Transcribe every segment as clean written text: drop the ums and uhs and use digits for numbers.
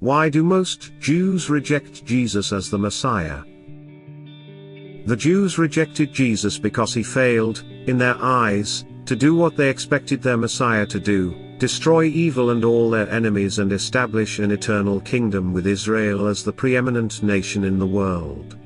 Why do most Jews reject Jesus as the Messiah? The Jews rejected Jesus because he failed, in their eyes, to do what they expected their Messiah to do: destroy evil and all their enemies and establish an eternal kingdom with Israel as the preeminent nation in the world.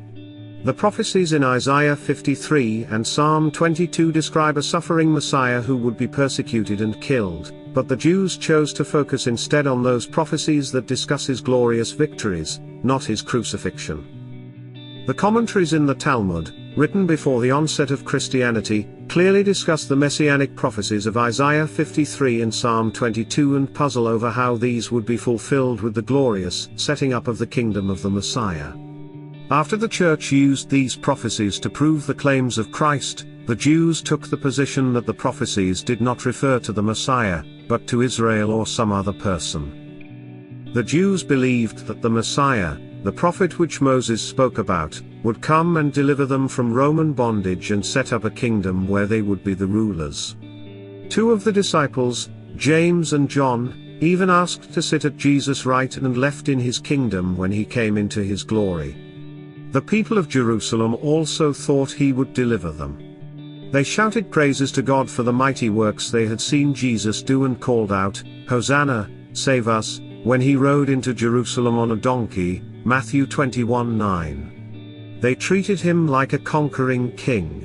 The prophecies in Isaiah 53 and Psalm 22 describe a suffering Messiah who would be persecuted and killed, but the Jews chose to focus instead on those prophecies that discuss his glorious victories, not his crucifixion. The commentaries in the Talmud, written before the onset of Christianity, clearly discuss the messianic prophecies of Isaiah 53 and Psalm 22 and puzzle over how these would be fulfilled with the glorious setting up of the kingdom of the Messiah. After the Church used these prophecies to prove the claims of Christ, the Jews took the position that the prophecies did not refer to the Messiah, but to Israel or some other person. The Jews believed that the Messiah, the prophet which Moses spoke about, would come and deliver them from Roman bondage and set up a kingdom where they would be the rulers. Two of the disciples, James and John, even asked to sit at Jesus' right and left in his kingdom when he came into his glory. The people of Jerusalem also thought he would deliver them. They shouted praises to God for the mighty works they had seen Jesus do and called out, "Hosanna, save us," when he rode into Jerusalem on a donkey, Matthew 21:9. They treated him like a conquering king.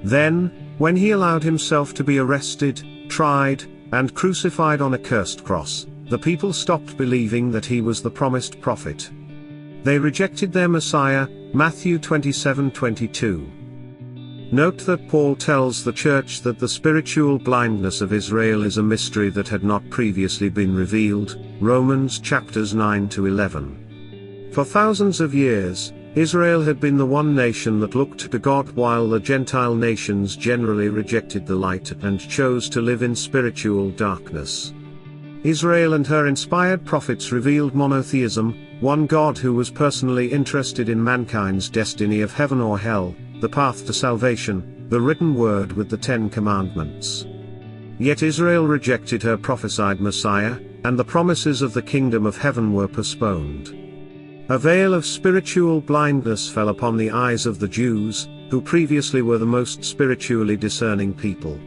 Then, when he allowed himself to be arrested, tried, and crucified on a cursed cross, the people stopped believing that he was the promised prophet. They rejected their Messiah, Matthew 27:22. Note that Paul tells the church that the spiritual blindness of Israel is a mystery that had not previously been revealed, Romans chapters 9 to 11. For thousands of years, Israel had been the one nation that looked to God while the Gentile nations generally rejected the light and chose to live in spiritual darkness. Israel and her inspired prophets revealed monotheism, one God who was personally interested in mankind's destiny of heaven or hell, the path to salvation, the written word with the 10 Commandments. Yet Israel rejected her prophesied Messiah, and the promises of the kingdom of heaven were postponed. A veil of spiritual blindness fell upon the eyes of the Jews, who previously were the most spiritually discerning people.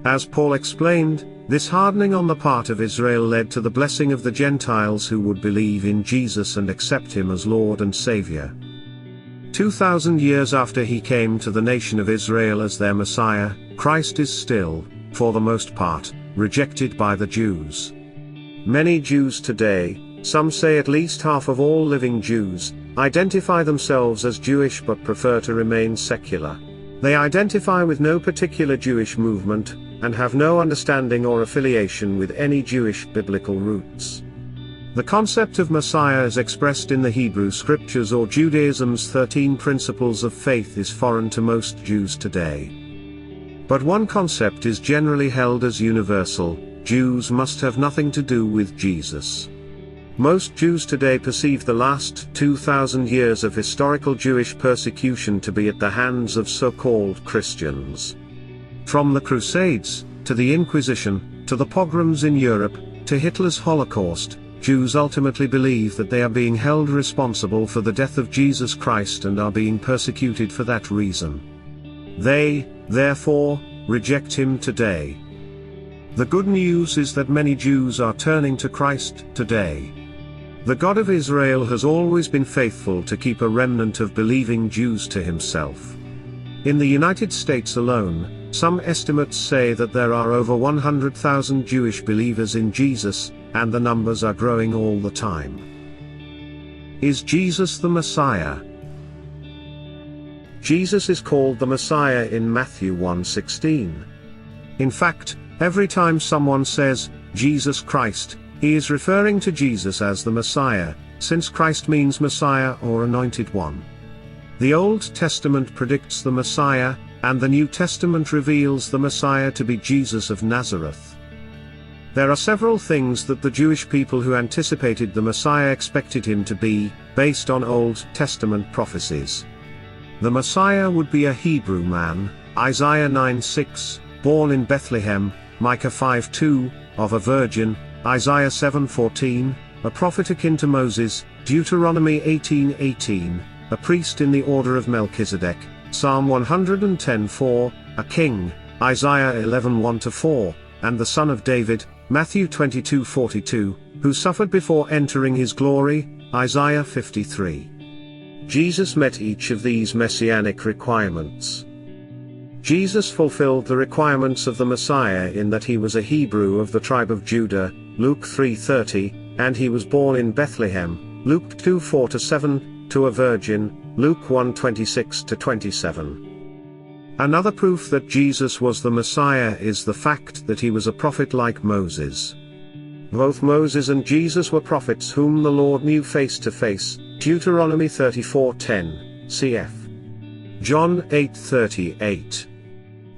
As Paul explained, this hardening on the part of Israel led to the blessing of the Gentiles who would believe in Jesus and accept him as Lord and Savior. 2,000 years after he came to the nation of Israel as their Messiah, Christ is still, for the most part, rejected by the Jews. Many Jews today, some say at least half of all living Jews, identify themselves as Jewish but prefer to remain secular. They identify with no particular Jewish movement, and have no understanding or affiliation with any Jewish biblical roots. The concept of Messiah as expressed in the Hebrew Scriptures or Judaism's 13 principles of faith is foreign to most Jews today. But one concept is generally held as universal: Jews must have nothing to do with Jesus. Most Jews today perceive the last 2,000 years of historical Jewish persecution to be at the hands of so-called Christians. From the Crusades, to the Inquisition, to the pogroms in Europe, to Hitler's Holocaust, Jews ultimately believe that they are being held responsible for the death of Jesus Christ and are being persecuted for that reason. They, therefore, reject him today. The good news is that many Jews are turning to Christ today. The God of Israel has always been faithful to keep a remnant of believing Jews to himself. In the United States alone, some estimates say that there are over 100,000 Jewish believers in Jesus, and the numbers are growing all the time. Is Jesus the Messiah? Jesus is called the Messiah in Matthew 1:16. In fact, every time someone says, Jesus Christ, he is referring to Jesus as the Messiah, since Christ means Messiah or Anointed One. The Old Testament predicts the Messiah, and the New Testament reveals the Messiah to be Jesus of Nazareth. There are several things that the Jewish people who anticipated the Messiah expected him to be, based on Old Testament prophecies. The Messiah would be a Hebrew man, Isaiah 9:6, born in Bethlehem, Micah 5:2, of a virgin, Isaiah 7:14, a prophet akin to Moses, Deuteronomy 18:18, a priest in the order of Melchizedek, Psalm 110:4, a king, Isaiah 11:1-4, and the son of David, Matthew 22:42, who suffered before entering his glory, Isaiah 53. Jesus met each of these messianic requirements. Jesus fulfilled the requirements of the Messiah in that he was a Hebrew of the tribe of Judah, Luke 3:30, and he was born in Bethlehem, Luke 2:4-7, to a virgin, Luke 1:26-27. Another proof that Jesus was the Messiah is the fact that he was a prophet like Moses. Both Moses and Jesus were prophets whom the Lord knew face to face, Deuteronomy 34:10, cf. John 8:38.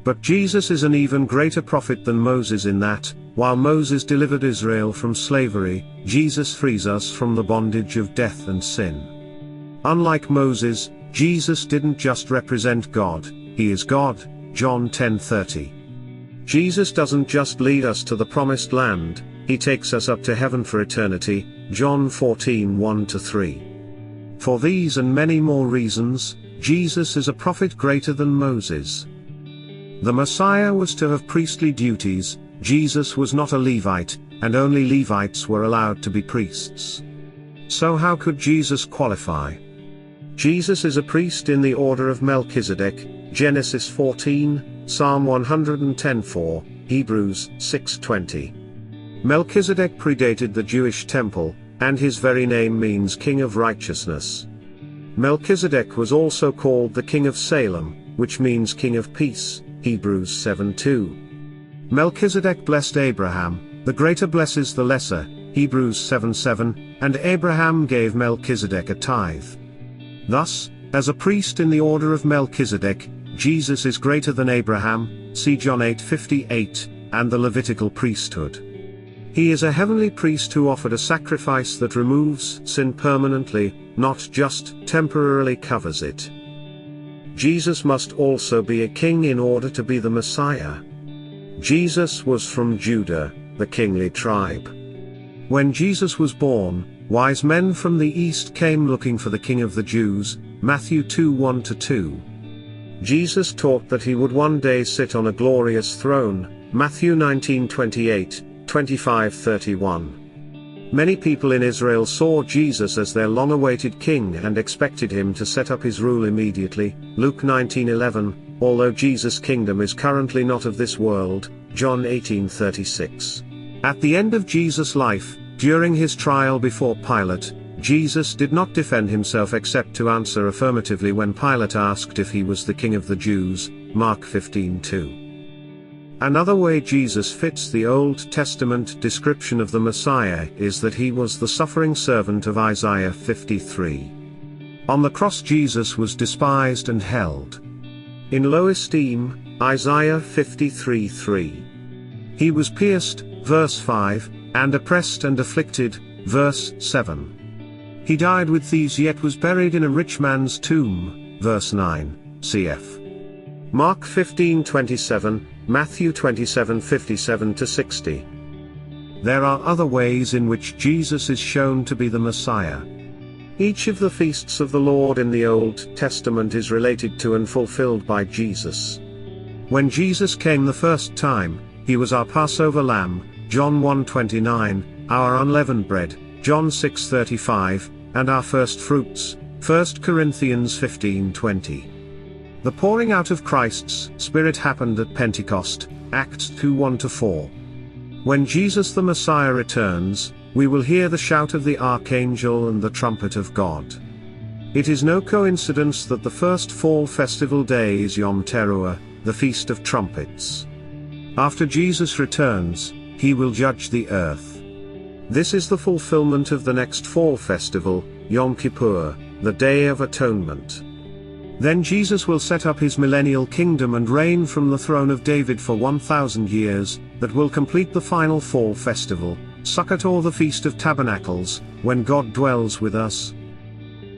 But Jesus is an even greater prophet than Moses in that, while Moses delivered Israel from slavery, Jesus frees us from the bondage of death and sin. Unlike Moses, Jesus didn't just represent God, he is God, John 10:30. Jesus doesn't just lead us to the promised land, he takes us up to heaven for eternity, John 14:1-3. For these and many more reasons, Jesus is a prophet greater than Moses. The Messiah was to have priestly duties, Jesus was not a Levite, and only Levites were allowed to be priests. So how could Jesus qualify? Jesus is a priest in the order of Melchizedek, Genesis 14, Psalm 110:4, Hebrews 6:20. Melchizedek predated the Jewish temple, and his very name means King of Righteousness. Melchizedek was also called the King of Salem, which means King of Peace, Hebrews 7:2. Melchizedek blessed Abraham, the greater blesses the lesser, Hebrews 7:7, and Abraham gave Melchizedek a tithe. Thus, as a priest in the order of Melchizedek, Jesus is greater than Abraham, see John 8:58, and the Levitical priesthood. He is a heavenly priest who offered a sacrifice that removes sin permanently, not just temporarily covers it. Jesus must also be a king in order to be the Messiah. Jesus was from Judah, the kingly tribe. When Jesus was born, wise men from the east came looking for the King of the Jews, Matthew 2:1-2. Jesus taught that he would one day sit on a glorious throne, Matthew 19:28, 25:31. Many people in Israel saw Jesus as their long-awaited king and expected him to set up his rule immediately, Luke 19:11, although Jesus' kingdom is currently not of this world, John 18:36. At the end of Jesus' life, during his trial before Pilate, Jesus did not defend himself except to answer affirmatively when Pilate asked if he was the King of the Jews, Mark 15:2. Another way Jesus fits the Old Testament description of the Messiah is that he was the suffering servant of Isaiah 53. On the cross Jesus was despised and held in low esteem, Isaiah 53:3. He was pierced, verse 5, and oppressed and afflicted, verse 7. He died with thieves yet was buried in a rich man's tomb, verse 9, cf. Mark 15:27, Matthew 27:57-60. There are other ways in which Jesus is shown to be the Messiah. Each of the feasts of the Lord in the Old Testament is related to and fulfilled by Jesus. When Jesus came the first time, he was our Passover lamb, John 1:29, our unleavened bread, John 6:35, and our first fruits, 1 Corinthians 15:20. The pouring out of Christ's Spirit happened at Pentecost, Acts 2:1-4. When Jesus the Messiah returns, we will hear the shout of the archangel and the trumpet of God. It is no coincidence that the first fall festival day is Yom Teruah, the Feast of Trumpets. After Jesus returns, he will judge the earth. This is the fulfillment of the next fall festival, Yom Kippur, the Day of Atonement. Then Jesus will set up his millennial kingdom and reign from the throne of David for 1,000 years, that will complete the final fall festival, Sukkot or the Feast of Tabernacles, when God dwells with us.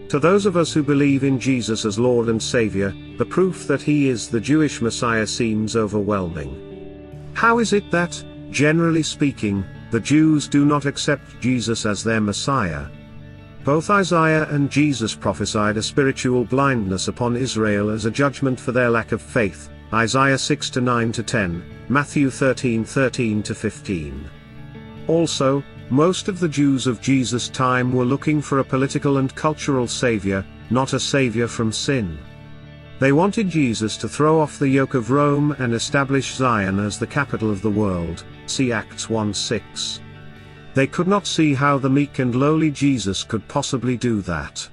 To those of us who believe in Jesus as Lord and Savior, the proof that he is the Jewish Messiah seems overwhelming. How is it that, generally speaking, the Jews do not accept Jesus as their Messiah. Both Isaiah and Jesus prophesied a spiritual blindness upon Israel as a judgment for their lack of faith, Isaiah 6-9-10, Matthew 13:13-15. Also, most of the Jews of Jesus' time were looking for a political and cultural savior, not a savior from sin. They wanted Jesus to throw off the yoke of Rome and establish Zion as the capital of the world, see Acts 1:6. They could not see how the meek and lowly Jesus could possibly do that.